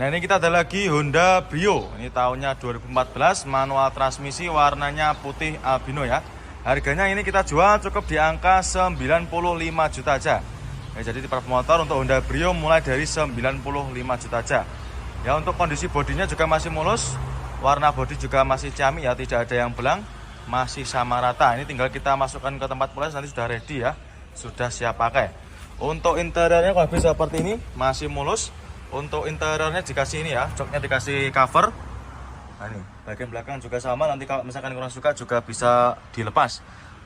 Nah, ini kita ada lagi Honda Brio. Ini tahunnya 2014, manual transmisi, warnanya putih albino ya. Harganya ini kita jual cukup di angka 95 juta aja. Ya, jadi tipe motor untuk Honda Brio mulai dari 95 juta aja. Ya, untuk kondisi bodinya juga masih mulus. Warna bodi juga masih ciamik ya, tidak ada yang belang, masih sama rata. Ini tinggal kita masukkan ke tempat poles, nanti sudah ready ya. Sudah siap pakai. Untuk interiornya kalau bisa seperti ini, masih mulus. Untuk interiornya dikasih ini ya, joknya dikasih cover. Nah ini, bagian belakang juga sama, nanti kalau misalkan kurang suka juga bisa dilepas.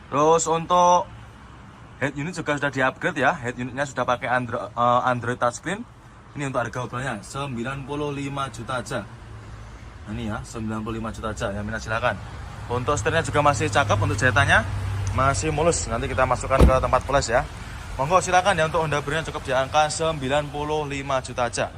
Terus untuk head unit juga sudah di-upgrade ya, head unitnya sudah pakai Android touchscreen. Ini untuk harga obrolannya 95 juta aja. Nah ini ya, 95 juta aja, yang minat silakan. Untuk setirnya juga masih cakep, untuk jahitannya masih mulus. Nanti kita masukkan ke tempat poles ya. Monggo silakan ya, untuk Honda Brio cukup di angka 95 juta aja.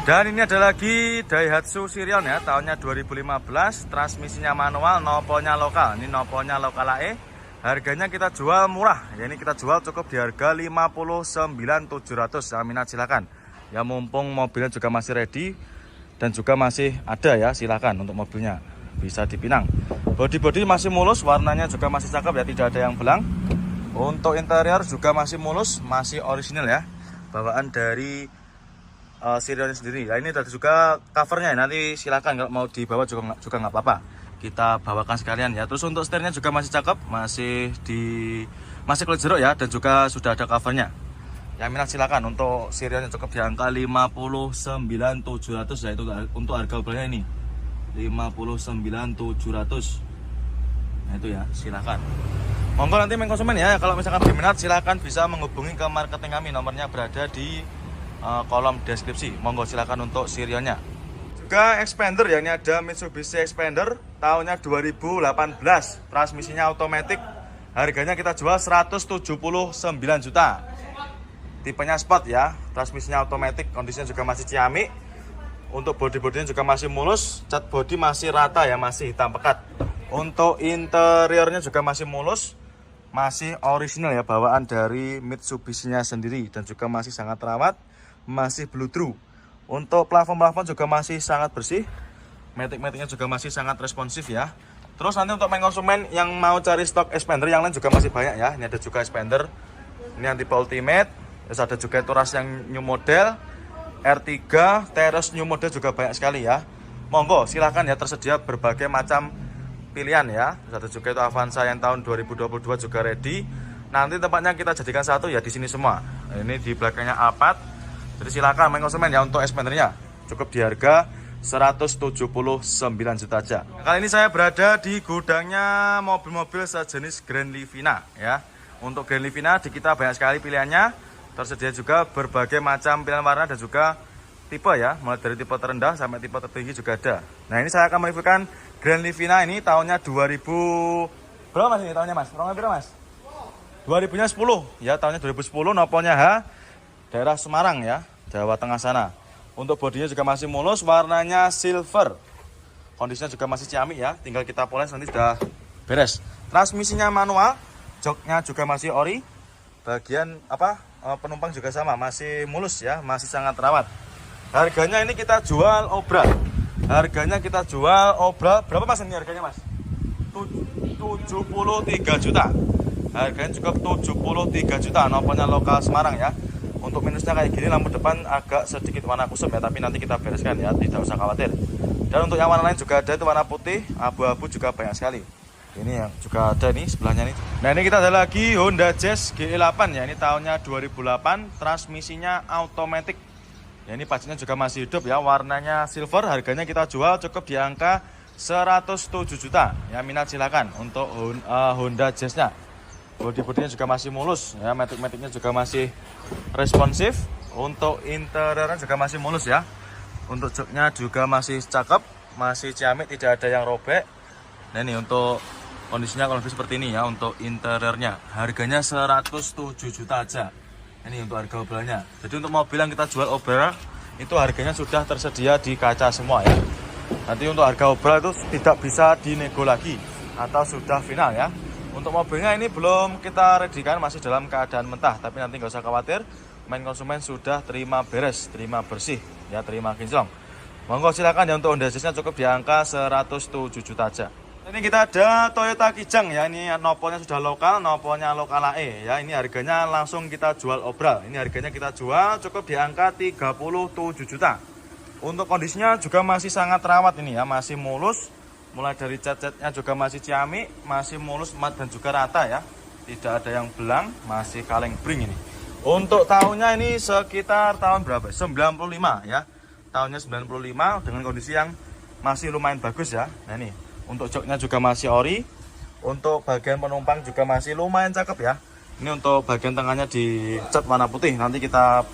Dan ini ada lagi Daihatsu Sirion ya, tahunnya 2015, transmisinya manual, nopolnya lokal. Ini nopolnya lokal AE. Harganya kita jual murah. Ya, ini kita jual cukup di harga 59.700. Yang minat silakan. Ya, mumpung mobilnya juga masih ready dan juga masih ada ya, silakan untuk mobilnya. Bisa dipinang. Bodi-bodi masih mulus, warnanya juga masih cakep ya, tidak ada yang belang. Untuk interior juga masih mulus, masih orisinil ya, bawaan dari Sirion sendiri. Nah, ini ada juga covernya, nanti silakan kalau mau dibawa juga nggak apa-apa, kita bawakan sekalian ya. Terus untuk setirnya juga masih cakep, masih kulit jeruk ya, dan juga sudah ada covernya. Yang minat silakan, untuk Sirionnya cukup di angka 59.700 ya, itu untuk harga obrolannya ini 59.700. Nah itu ya, silakan. Monggo nanti konsumen ya, kalau misalkan berminat silakan bisa menghubungi ke marketing kami, nomornya berada di kolom deskripsi. Monggo silakan untuk Sirionnya. Juga Expander ya, ini ada Mitsubishi Expander tahunnya 2018, transmisinya otomatis. Harganya kita jual 179 juta. Tipenya sport ya, transmisinya otomatis, kondisinya juga masih ciamik. Untuk bodi-bodinya juga masih mulus, cat bodi masih rata ya, masih hitam pekat. Untuk interiornya juga masih mulus, masih original ya, bawaan dari Mitsubishi-nya sendiri, dan juga masih sangat rawat, masih blue true. Untuk plafon-plafon juga masih sangat bersih, matic-maticnya juga masih sangat responsif ya. Terus nanti untuk konsumen yang mau cari stok Expander yang lain juga masih banyak ya. Ini ada juga Expander, ini yang tipe Ultimate, terus ada juga Touras yang new model, R3, Terus new model juga banyak sekali ya. Monggo silahkan ya, tersedia berbagai macam pilihan ya. Terus ada juga itu Avanza yang tahun 2022 juga ready. Nanti tempatnya kita jadikan satu ya, di sini semua. Ini di belakangnya Alphard. Jadi silakan konsumen ya, untuk Expandernya cukup di harga 179 juta aja. Kali ini saya berada di gudangnya mobil-mobil sejenis Grand Livina ya. Untuk Grand Livina di kita banyak sekali pilihannya. Tersedia juga berbagai macam pilihan warna dan juga tipe ya, mulai dari tipe terendah sampai tipe tertinggi juga ada. Nah, ini saya akan mereviewkan Grand Livina ini tahunnya 2000 berapa mas ini tahunnya mas? Berapa mas? 2010 ya, tahunnya 2010, nopolnya H, daerah Semarang ya, Jawa Tengah sana. Untuk bodinya juga masih mulus, warnanya silver. Kondisinya juga masih ciamik ya, tinggal kita poles nanti sudah beres. Transmisinya manual, joknya juga masih ori. Bagian penumpang juga sama, masih mulus ya, masih sangat rawat. Harganya ini kita jual obral. Harganya kita jual obral. Berapa mas ini harganya mas? 73 juta. Harganya cukup 73 juta. Nopolnya lokal Semarang ya. Untuk minusnya kayak gini, lampu depan agak sedikit warna kusum ya, tapi nanti kita bereskan ya, tidak usah khawatir. Dan untuk yang warna lain juga ada, itu warna putih, abu-abu juga banyak sekali. Ini yang juga ada nih sebelahnya nih. Nah, ini kita ada lagi Honda Jazz GE8 ya. Ini tahunnya 2008, transmisinya automatic. Ya, ini pastinya juga masih hidup ya, warnanya silver. Harganya kita jual cukup di angka 107 juta. Ya, minat silakan untuk Honda Jazz-nya. Bodi-bodinya juga masih mulus ya, matic-maticnya juga masih responsif. Untuk interiornya juga masih mulus ya. Untuk joknya juga masih cakep, masih ciamik, tidak ada yang robek. Nah, ini untuk kondisinya kalau seperti ini ya, untuk interiornya. Harganya 107 juta aja. Ini untuk harga obrolannya. Jadi untuk mobil yang kita jual obral itu harganya sudah tersedia di kaca semua ya. Nanti untuk harga obral itu tidak bisa dinego lagi atau sudah final ya. Untuk mobilnya ini belum kita readikan, masih dalam keadaan mentah, tapi nanti nggak usah khawatir, konsumen sudah terima beres, terima bersih. ya, terima kinclong. Monggo silakan ya, untuk Honda Jazz-nya cukup di angka 107 juta aja. Ini kita ada Toyota Kijang ya, ini nopolnya sudah lokal, nopolnya lokal AE ya. Ini harganya langsung kita jual obral. Ini harganya kita jual cukup di angka 37 juta. Untuk kondisinya juga masih sangat rawat ini ya, masih mulus. Mulai dari cat-catnya juga masih ciamik, masih mulus, mat dan juga rata ya. Tidak ada yang belang, masih kaleng bring ini. Untuk tahunnya ini sekitar tahun berapa? 95 ya. Tahunnya 95 dengan kondisi yang masih lumayan bagus ya. Nah ini, untuk joknya juga masih ori. Untuk bagian penumpang juga masih lumayan cakep ya. Ini untuk bagian tengahnya dicat warna putih. Nanti kita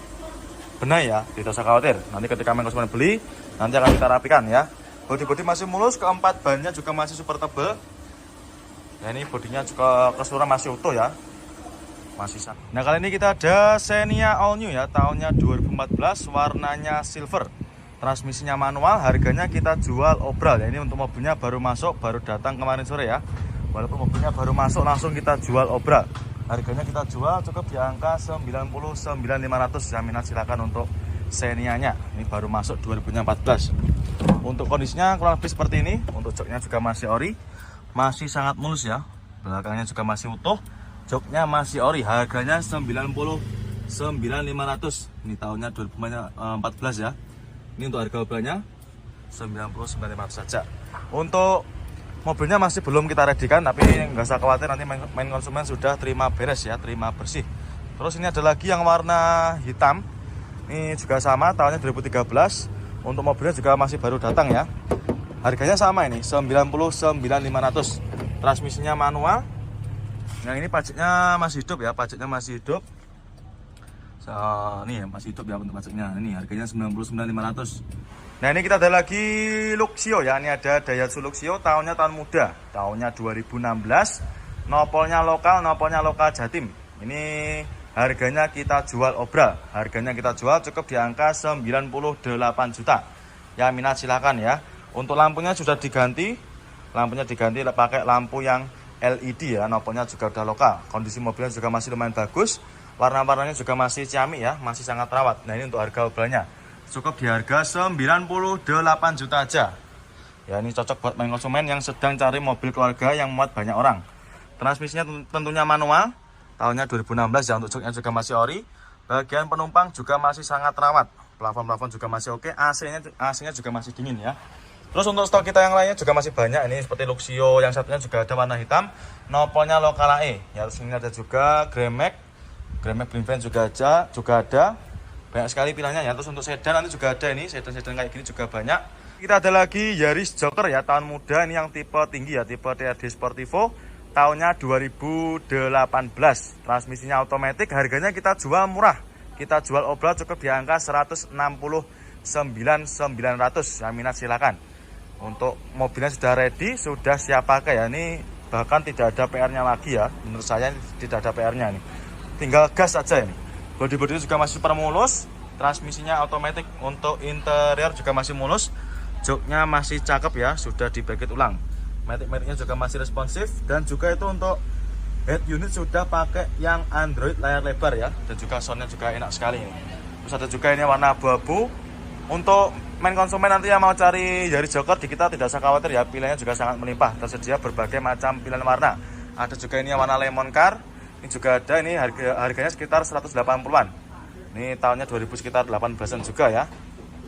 benahi ya, tidak usah khawatir. Nanti ketika konsumen beli, nanti akan kita rapikan ya. Bodi-bodi masih mulus, keempat bannya juga masih super tebal. Nah ini bodinya juga keseluruhan masih utuh ya. Masih sah. Nah kali ini kita ada Xenia All New ya, tahunnya 2014, warnanya silver. Transmisinya manual, harganya kita jual obral ya. Ini untuk mobilnya baru masuk, baru datang kemarin sore ya. Walaupun mobilnya baru masuk, langsung kita jual obral. Harganya kita jual cukup di angka 99.500 ya. Minat silakan untuk Xenia-nya. Ini baru masuk 2014. Untuk kondisinya kurang lebih seperti ini. Untuk joknya juga masih ori, masih sangat mulus ya. Belakangnya juga masih utuh, joknya masih ori. Harganya 99.500. Ini tahunnya 2014 ya. Ini untuk harga mobilnya 99.500 saja. Untuk mobilnya masih belum kita redikan, tapi nggak usah khawatir, nanti main konsumen sudah terima beres ya, terima bersih. Terus ini ada lagi yang warna hitam. Ini juga sama, tahunnya 2013. Untuk mobilnya juga masih baru datang ya. Harganya sama ini, 99.500. Transmisinya manual. Yang ini pajaknya masih hidup ya, pajaknya masih hidup. Nih masih hidup ya untuk pajaknya. Ini harganya 99.500. Nah ini kita ada lagi Luxio ya. Ini ada Daihatsu Luxio, tahunnya tahun muda, tahunnya 2016. Nopolnya lokal Jatim. Ini harganya kita jual obral. Harganya kita jual cukup di angka 98 juta. Ya minat silakan ya. Untuk lampunya sudah diganti. Lampunya diganti pakai lampu yang LED ya. Nopolnya juga udah lokal. Kondisi mobilnya juga masih lumayan bagus. Warna-warnanya juga masih ciamik ya, masih sangat rawat. Nah ini untuk harga obralnya cukup di harga 98 juta aja. Ya ini cocok buat main konsumen yang sedang cari mobil keluarga yang muat banyak orang. Transmisinya tentunya manual, tahunnya 2016 ya. Untuk joknya juga masih ori. Bagian penumpang juga masih sangat rawat. Plafon juga masih oke. AC-nya juga masih dingin ya. Terus untuk stok kita yang lainnya juga masih banyak. Ini seperti Luxio, yang satunya juga ada warna hitam. Nopolnya lokal AE. Ya terus ini ada juga Grand Bling Van juga ada. Banyak sekali pilihannya ya. Terus untuk sedan nanti juga ada, ini sedan-sedan kayak gini juga banyak. Kita ada lagi Yaris Joker ya, tahun muda. Ini yang tipe tinggi ya, tipe TRD Sportivo. Tahunnya 2018. Transmisinya otomatis. Harganya kita jual murah. Kita jual obral cukup di angka 169.900. Ya minat silakan. Untuk mobilnya sudah ready, sudah siap pakai ya. Ini bahkan tidak ada PR-nya lagi ya. Menurut saya tidak ada PR-nya nih. Tinggal gas saja ini. Bodi-bodi juga masih super mulus. Transmisinya otomatis. Untuk interior juga masih mulus. Joknya masih cakep ya, sudah dibaget ulang. Matic-maticnya juga masih responsif. Dan juga itu untuk head unit sudah pakai yang Android layar lebar ya. Dan juga soundnya juga enak sekali ini. Terus ada juga ini warna abu-abu. Untuk main konsumen nanti yang mau cari Yaris Joker di kita tidak usah khawatir ya. Pilihannya juga sangat melimpah. Tersedia berbagai macam pilihan warna. Ada juga ini yang warna lemon car. Ini juga ada, ini harganya sekitar 180-an. Ini tahunnya 2000 sekitar 18-an juga ya.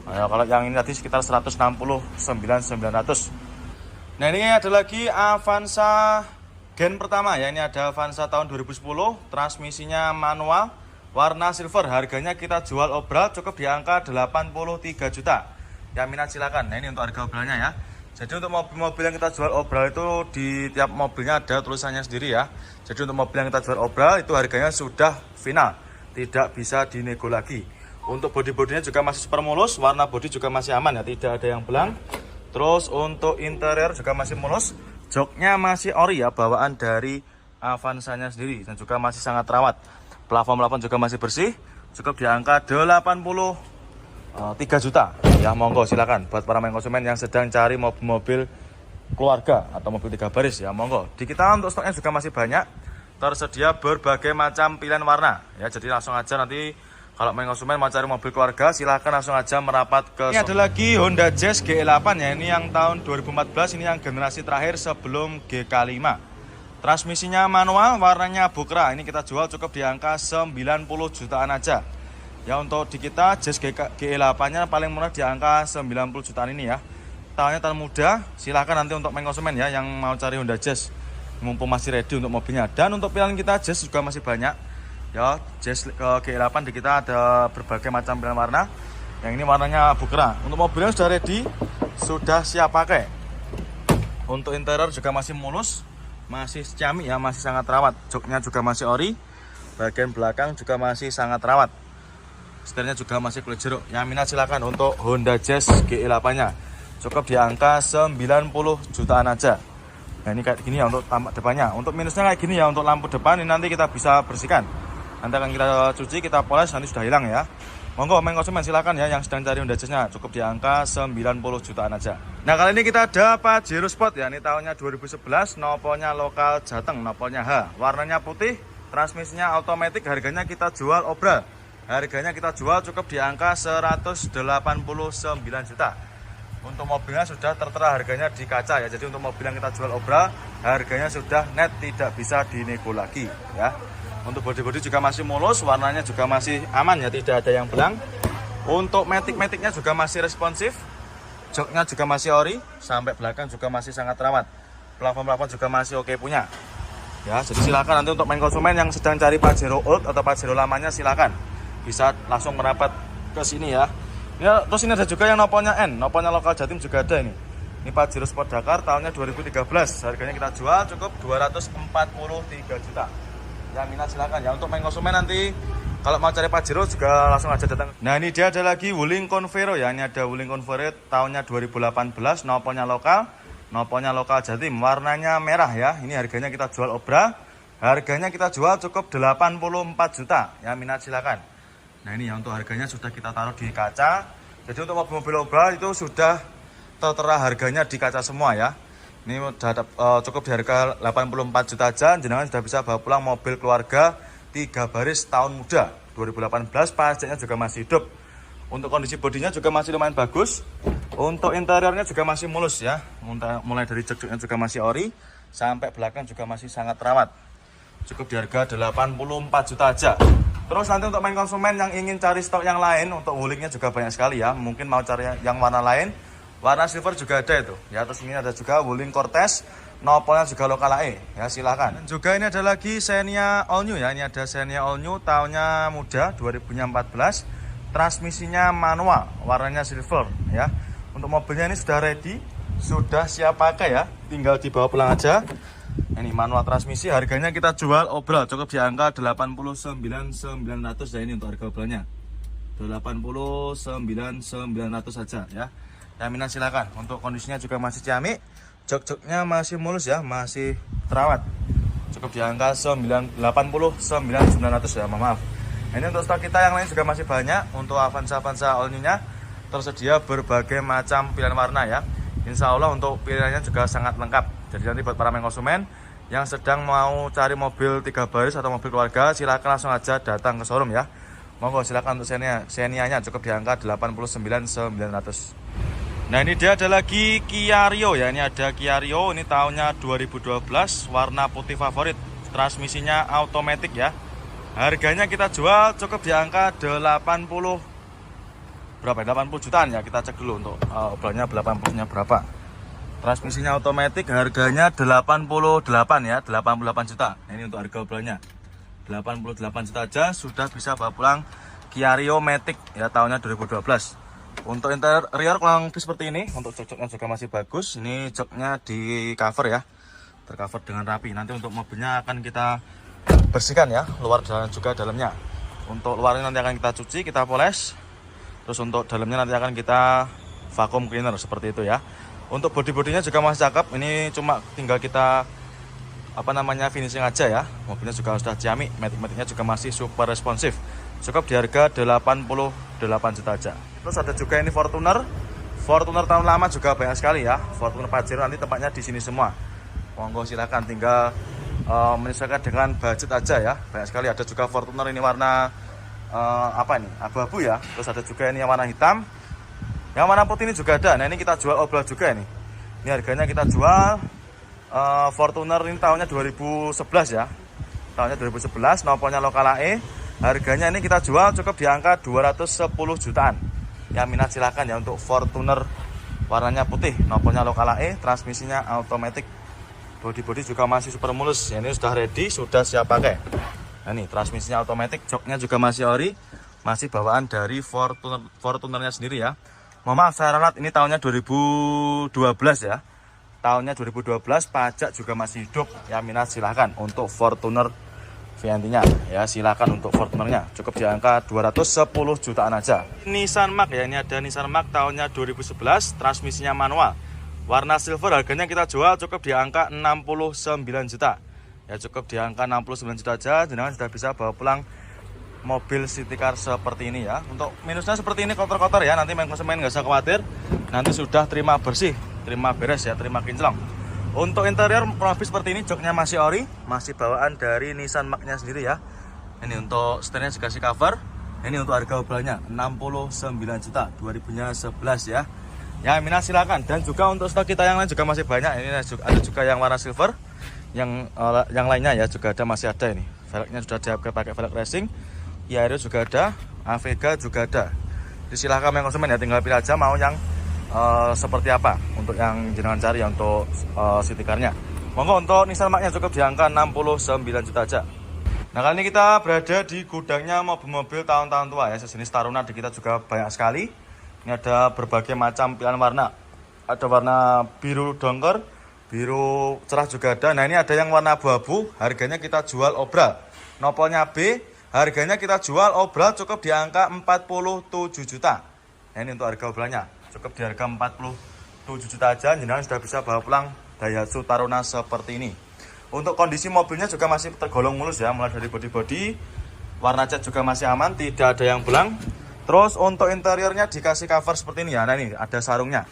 Nah, kalau yang ini tadi sekitar 169.900. Nah ini ada lagi Avanza gen pertama ya. Ini ada Avanza tahun 2010. Transmisinya manual, warna silver. Harganya kita jual obral cukup di angka 83 juta. Yang minat silakan. Nah ini untuk harga obralnya ya. Jadi untuk mobil-mobil yang kita jual obral itu di tiap mobilnya ada tulisannya sendiri ya. Jadi untuk mobil yang kita jual obral itu harganya sudah final, tidak bisa dinego lagi. Untuk bodi-bodinya juga masih super mulus, warna bodi juga masih aman ya, tidak ada yang belang. Terus untuk interior juga masih mulus, joknya masih ori ya, bawaan dari Avanza-nya sendiri dan juga masih sangat rawat. Plafon juga masih bersih, cukup di angka 3 juta. Ya monggo silakan buat para main konsumen yang sedang cari mobil keluarga atau mobil 3 baris ya monggo. Di kita untuk stoknya juga masih banyak, tersedia berbagai macam pilihan warna ya. Jadi langsung aja nanti Kalau main konsumen mau cari mobil keluarga, silahkan langsung aja merapat ke. Ini ada lagi Honda Jazz GE8 ya. Ini yang tahun 2014, ini yang generasi terakhir sebelum GK5. Transmisinya manual, warnanya bukra. Ini kita jual cukup di angka 90 jutaan aja. Ya untuk di kita Jazz GE8-nya paling murah di angka 90 jutaan ini ya. Tahunnya tahun muda, silahkan nanti untuk main konsumen ya yang mau cari Honda Jazz. Mumpung masih ready untuk mobilnya. Dan untuk pilihan kita Jazz juga masih banyak. Ya, Jazz GE8 di kita ada berbagai macam pilihan warna. Yang ini warnanya bukra. Untuk mobilnya sudah ready, sudah siap pakai. Untuk interior juga masih mulus, masih ciamik ya, masih sangat rawat. Joknya juga masih ori. Bagian belakang juga masih sangat rawat. Setirnya juga masih kulit jeruk. Yang minat silakan untuk Honda Jazz GE8-nya. Cukup di angka 90 jutaan aja. Nah, ini kayak gini ya untuk tampak depannya. Untuk minusnya kayak gini ya, untuk lampu depan ini nanti kita bisa bersihkan. Nanti akan kita cuci, kita poles, nanti sudah hilang ya. Monggo main konsumen silakan ya yang sedang cari Honda Jazz-nya, cukup di angka 90 jutaan aja. Nah, kali ini kita ada Pajero Sport ya. Ini tahunnya 2011, nopolnya lokal Jateng, nopolnya H. Warnanya putih, transmisinya otomatis, harganya kita jual obral. Harganya kita jual cukup di angka 189 juta. Untuk mobilnya sudah tertera harganya di kaca ya. Jadi untuk mobil yang kita jual obral, harganya sudah net, tidak bisa dinego lagi ya. Untuk bodi-bodi juga masih mulus, warnanya juga masih aman ya, tidak ada yang belang. Untuk matic-maticnya juga masih responsif. Joknya juga masih ori, sampai belakang juga masih sangat rawat. Plafon-plafon juga masih oke punya. Ya, jadi silakan nanti untuk main konsumen yang sedang cari Pajero Old atau Pajero lamanya silakan. Bisa langsung merapat ke sini ya. Ya, terus ini ada juga yang nopolnya N, nopolnya lokal Jatim juga ada ini. Ini Pajero Sport Dakar tahunnya 2013. Harganya kita jual cukup 243 juta. Ya, minat silakan ya untuk main konsumen nanti kalau mau cari Pajero juga langsung aja datang. Nah, ini dia ada lagi Wuling Convero ya. Ini ada Wuling Convero tahunnya 2018, nopolnya lokal Jatim, warnanya merah ya. Ini harganya kita jual obra. Harganya kita jual cukup 84 juta. Ya, minat silakan. Nah, ini ya untuk harganya sudah kita taruh di kaca. Jadi untuk mobil-mobil obra itu sudah tertera harganya di kaca semua ya. Ini cukup di harga 84 juta aja, jenengan sudah bisa bawa pulang mobil keluarga 3 baris tahun muda 2018, pajaknya juga masih hidup. Untuk kondisi bodinya juga masih lumayan bagus. Untuk interiornya juga masih mulus ya. Mulai dari jok-joknya juga masih ori, sampai belakang juga masih sangat rawat. Cukup di harga 84 juta aja. Terus nanti untuk main konsumen yang ingin cari stok yang lain, untuk Wulingnya juga banyak sekali ya. Mungkin mau cari yang warna lain, warna silver juga ada itu ya. Terus ini ada juga Wuling Cortez, nopolnya juga lokal AE ya, silahkan. Dan juga ini ada lagi Xenia All New ya. Ini ada Xenia All New tahunnya muda 2014, transmisinya manual, warnanya silver ya. Untuk mobilnya ini sudah ready, sudah siap pakai ya, tinggal dibawa pulang aja. Ini manual transmisi, harganya kita jual obral cukup di angka 89.900 ya. Ini untuk harga obralnya 89.900 saja ya. Yang minat silakan. Untuk kondisinya juga masih ciamik, jok-joknya masih mulus ya, masih terawat. Cukup di angka 89.900 ya, maaf. Ini untuk stok kita yang lain juga masih banyak. Untuk Avanza All New-nya tersedia berbagai macam pilihan warna ya. Insya Allah untuk pilihannya juga sangat lengkap. Jadi nanti buat para main konsumen yang sedang mau cari mobil 3 baris atau mobil keluarga, silakan langsung aja datang ke showroom ya. Monggo silakan untuk Xenia-nya cukup di angka 89.900. Nah, ini dia ada lagi Kia Rio ya. Ini ada Kia Rio, ini tahunnya 2012, warna putih favorit, transmisinya otomatis ya. Harganya kita jual cukup di angka 80 jutaan ya. Kita cek dulu untuk obrolnya 80-nya berapa. Transmisinya otomatis, harganya 88 ya, 88 juta. Nah, ini untuk harga obrolnya 88 juta aja sudah bisa bawa pulang Kia Rio Matic ya, tahunnya 2012. Untuk interior kurang lebih seperti ini. Untuk jok-joknya juga masih bagus. Ini joknya di cover ya, tercover dengan rapi. Nanti untuk mobilnya akan kita bersihkan ya, luar dan juga dalamnya. Untuk luarnya nanti akan kita cuci, kita poles. Terus untuk dalamnya nanti akan kita vacuum cleaner seperti itu ya. Untuk bodi-bodinya juga masih cakep. Ini cuma tinggal kita finishing aja ya. Mobilnya juga sudah ciamik, matic-maticnya juga masih super responsif. Cukup di harga 88 juta aja. Terus ada juga ini Fortuner tahun lama juga banyak sekali ya. Fortuner Pajero nanti tempatnya di sini semua. Monggo silakan, tinggal menyesuaikan dengan budget aja ya. Banyak sekali. Ada juga Fortuner ini warna apa nih, abu-abu ya. Terus ada juga ini yang warna hitam, yang warna putih ini juga ada. Nah ini kita jual obral juga ini. Ini harganya kita jual Fortuner ini tahunnya 2011 ya, tahunnya 2011, nopolnya lokal AE. Harganya ini kita jual cukup di angka 210 jutaan. Yang minat silahkan ya untuk Fortuner warnanya putih, nopolnya lokal AE, transmisinya automatic, body juga masih super mulus. Ya, ini sudah ready, sudah siap pakai. Nah ini transmisinya automatic, joknya juga masih ori, masih bawaan dari Fortunernya sendiri ya. Mohon maaf saya ralat, ini tahunnya 2012 ya. Tahunnya 2012, pajak juga masih hidup. Ya minat silahkan untuk Fortuner Viantinya ya, silahkan untuk Fortunernya. Cukup di angka 210 jutaan aja. Nissan Mark ya, ini ada Nissan Mark tahunnya 2011, transmisinya manual. Warna silver, harganya kita jual cukup di angka 69 juta. Ya cukup di angka 69 juta aja, jenengan sudah bisa bawa pulang mobil city car seperti ini ya. Untuk minusnya seperti ini, kotor-kotor ya, nanti main konsumen nggak usah khawatir, nanti sudah terima bersih, terima beres ya, terima kinclong. Untuk interior kurang lebih seperti ini, joknya masih ori, masih bawaan dari Nissan Mark-nya sendiri ya. Ini untuk setirnya dikasih cover. Ini untuk harga obralnya 69 juta, 2011 ya. Ya minat silakan. Dan juga untuk stok kita yang lain juga masih banyak. Ini ada juga yang warna silver. Yang lainnya ya juga ada, masih ada ini. Velgnya sudah di-upgrade pakai velg racing. Yaris juga ada, Avega juga ada. Jadi silahkan yang konsumen ya, tinggal pilih aja mau yang seperti apa untuk yang jenengan cari ya untuk city car-nya. Monggo untuk Nissan Mark-nya cukup di angka 69 juta aja. Nah kali ini kita berada di gudangnya mobil-mobil tahun-tahun tua ya. Sejenis Taruna di kita juga banyak sekali. Ini ada berbagai macam pilihan warna. Ada warna biru dongker, biru cerah juga ada. Nah ini ada yang warna abu-abu, harganya kita jual obral. Nopolnya B, harganya kita jual obral cukup di angka 47 juta. Nah ini untuk harga obralnya, cukup di harga 47 juta aja. Jenengan sudah bisa bawa pulang Daihatsu Taruna seperti ini. Untuk kondisi mobilnya juga masih tergolong mulus ya, mulai dari bodi-bodi, warna cat juga masih aman, tidak ada yang belang. Terus untuk interiornya dikasih cover seperti ini ya. Nah ini ada sarungnya.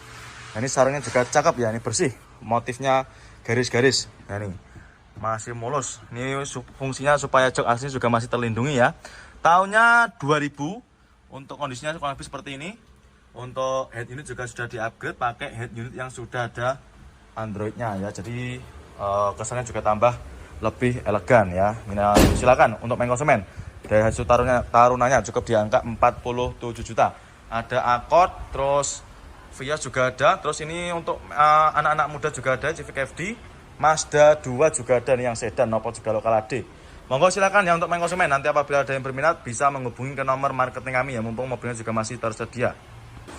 Nah, ini sarungnya juga cakep ya, ini bersih, motifnya garis-garis. Nah ini masih mulus. Ini fungsinya supaya jok asli juga masih terlindungi ya. Tahunnya 2000. Untuk kondisinya kurang lebih seperti ini. Untuk head unit juga sudah di-upgrade pakai head unit yang sudah ada Android-nya ya. Jadi kesannya juga tambah lebih elegan ya. Nah, silakan untuk main konsumen. Daihatsu Tarunanya cukup di angka 47 juta. Ada Accord, terus Vios juga ada. Terus ini untuk anak-anak muda juga ada, Civic FD, Mazda 2 juga ada nih yang sedan, nopol juga lokal AD. Monggo silakan ya untuk main konsumen. Nanti apabila ada yang berminat bisa menghubungi ke nomor marketing kami ya, mumpung mobilnya juga masih tersedia.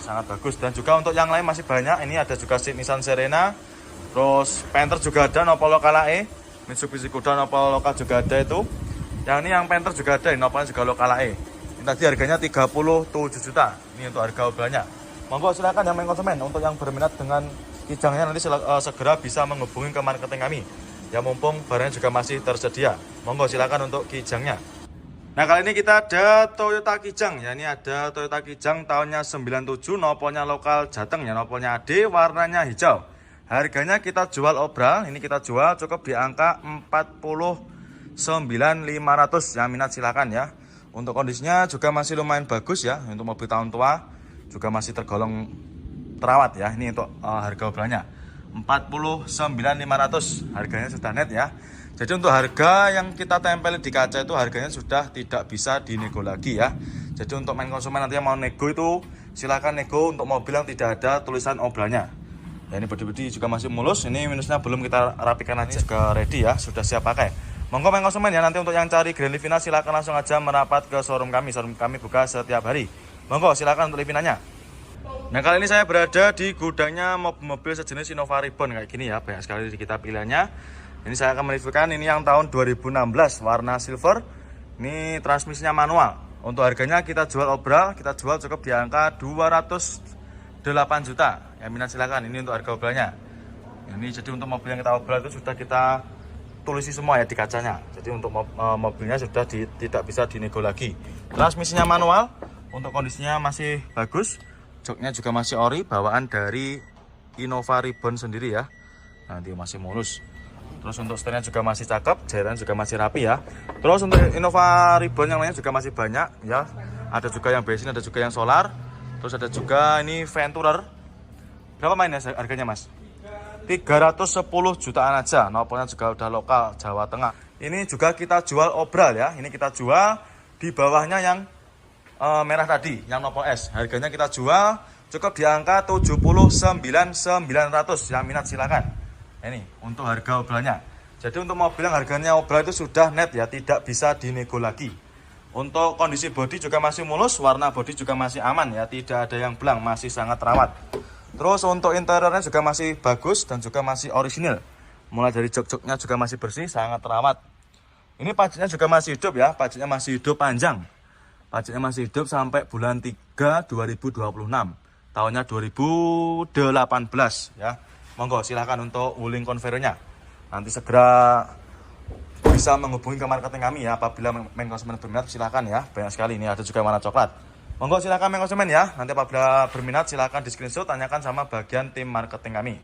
Sangat bagus. Dan juga untuk yang lain masih banyak. Ini ada juga Nissan Serena, terus Panther juga ada, nopol lokal AE. Mitsubishi Kuda nopol lokal juga ada itu. Yang ini yang Panther juga ada, nopolnya juga lokal AE. Ini tadi harganya 37 juta. Ini untuk harga obralnya. Monggo silakan yang main konsumen. Untuk yang berminat dengan kijangnya nanti segera bisa menghubungi ke marketing kami. Ya mumpung barangnya juga masih tersedia. Monggo silakan untuk kijangnya. Nah kali ini kita ada Toyota Kijang ya. Ini ada Toyota Kijang tahunnya 97, nopolnya lokal Jateng ya, nopolnya AD, warnanya hijau. Harganya kita jual obral, ini kita jual cukup di angka 49.500. Yang minat silakan ya. Untuk kondisinya juga masih lumayan bagus ya. Untuk mobil tahun tua juga masih tergolong terawat ya. Ini untuk harga obralnya 49.500. Harganya sudah net ya. Jadi untuk harga yang kita tempel di kaca itu harganya sudah tidak bisa dinego lagi ya. Jadi untuk main konsumen nanti yang mau nego itu silakan nego untuk mobil yang tidak ada tulisan obralnya. Ya ini bodi-bodi juga masih mulus. Ini minusnya belum kita rapikan aja, juga ready ya, sudah siap pakai. Monggo main konsumen ya, nanti untuk yang cari Grand Livina silakan langsung aja merapat ke showroom kami. Showroom kami buka setiap hari. Monggo silakan untuk Livinanya. Nah kali ini saya berada di gudangnya mobil sejenis Innova Reborn kayak gini ya, banyak sekali di kita pilihannya. Ini saya akan mereviewkan ini yang tahun 2016, warna silver. Ini transmisinya manual. Untuk harganya kita jual obral, kita jual cukup di angka 208 juta. Yang minat silakan, ini untuk harga obralnya. Ini jadi untuk mobil yang kita obral itu sudah kita tulisi semua ya di kacanya. Jadi untuk mobilnya sudah tidak bisa dinego lagi. Transmisinya manual, untuk kondisinya masih bagus. Joknya juga masih ori, bawaan dari Innova Reborn sendiri ya. Nanti masih mulus. Terus untuk setirnya juga masih cakep, jahitan juga masih rapi ya. Terus untuk Innova Reborn yang lainnya juga masih banyak ya. Ada juga yang bensin, ada juga yang solar. Terus ada juga ini Venturer. Berapa mainnya harganya Mas? 310 jutaan aja. Nopolnya juga udah lokal Jawa Tengah. Ini juga kita jual obral ya. Ini kita jual di bawahnya yang merah tadi, yang Nopol S. Harganya kita jual cukup di angka 79.900. Yang minat silakan. Ini untuk harga obralnya. Jadi untuk mobil yang harganya obral itu sudah net ya, tidak bisa dinego lagi. Untuk kondisi bodi juga masih mulus, warna bodi juga masih aman ya, tidak ada yang belang, masih sangat rawat. Terus untuk interiornya juga masih bagus dan juga masih orisinil. Mulai dari jok-joknya juga masih bersih, sangat rawat. Ini pajaknya juga masih hidup ya, pajaknya masih hidup panjang. Pajaknya masih hidup sampai bulan 3 2026. Tahunnya 2018 ya. Monggo silahkan untuk wuling konvernya. Nanti segera bisa menghubungi ke marketing kami ya. Apabila main konsumen berminat silahkan ya. Banyak sekali, ini ada juga warna coklat. Monggo silahkan main konsumen ya. Nanti apabila berminat silahkan di screenshot, tanyakan sama bagian tim marketing kami.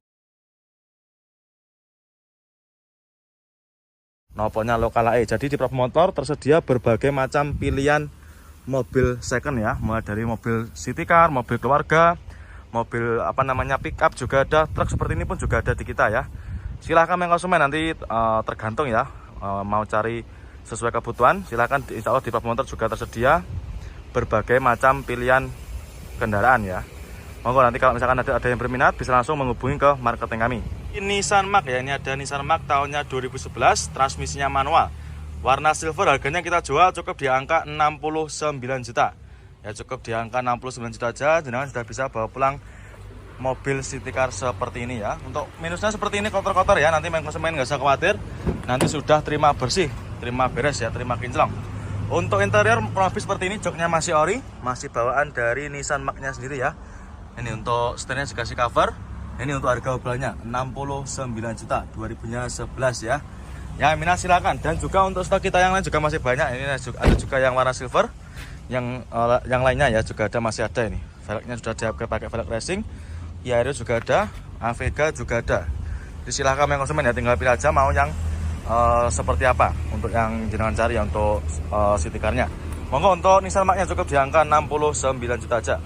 Nopolnya lokal AE. Jadi di Prap Motor tersedia berbagai macam pilihan mobil second ya. Mulai dari mobil city car, mobil keluarga, mobil pick up juga ada, truk seperti ini pun juga ada di kita ya. Silahkan main konsumen, nanti tergantung ya, mau cari sesuai kebutuhan silahkan. Insya Allah di Prap Motor juga tersedia berbagai macam pilihan kendaraan ya. Monggo nanti kalau misalkan ada yang berminat bisa langsung menghubungi ke marketing kami. Ini Nissan Mark ya, ini ada Nissan Mark tahunnya 2011, transmisinya manual, warna silver. Harganya kita jual cukup di angka 69 juta. Ya cukup di angka 69 juta aja, jenengan sudah bisa bawa pulang mobil city car seperti ini ya. Untuk minusnya seperti ini, kotor-kotor ya, nanti main konsumen nggak usah khawatir, nanti sudah terima bersih, terima beres ya, terima kinclong. Untuk interior kurang lebih seperti ini, joknya masih ori, masih bawaan dari Nissan Mark-nya sendiri ya. Ini untuk setirnya juga dikasih cover. Ini untuk harga obralnya 69 juta 2011 ya. Ya minat silakan. Dan juga untuk stok kita yang lain juga masih banyak. Ini ada juga yang warna silver. Yang lainnya ya juga ada, masih ada ini. Velgnya sudah di-upgrade pakai velg racing. Yaris juga ada, Avega juga ada. Jadi silahkan main konsumen ya, tinggal pilih aja mau yang seperti apa untuk yang jenengan cari ya untuk city car-nya. Monggo untuk Nissan Mark-nya cukup di angka 69 juta aja.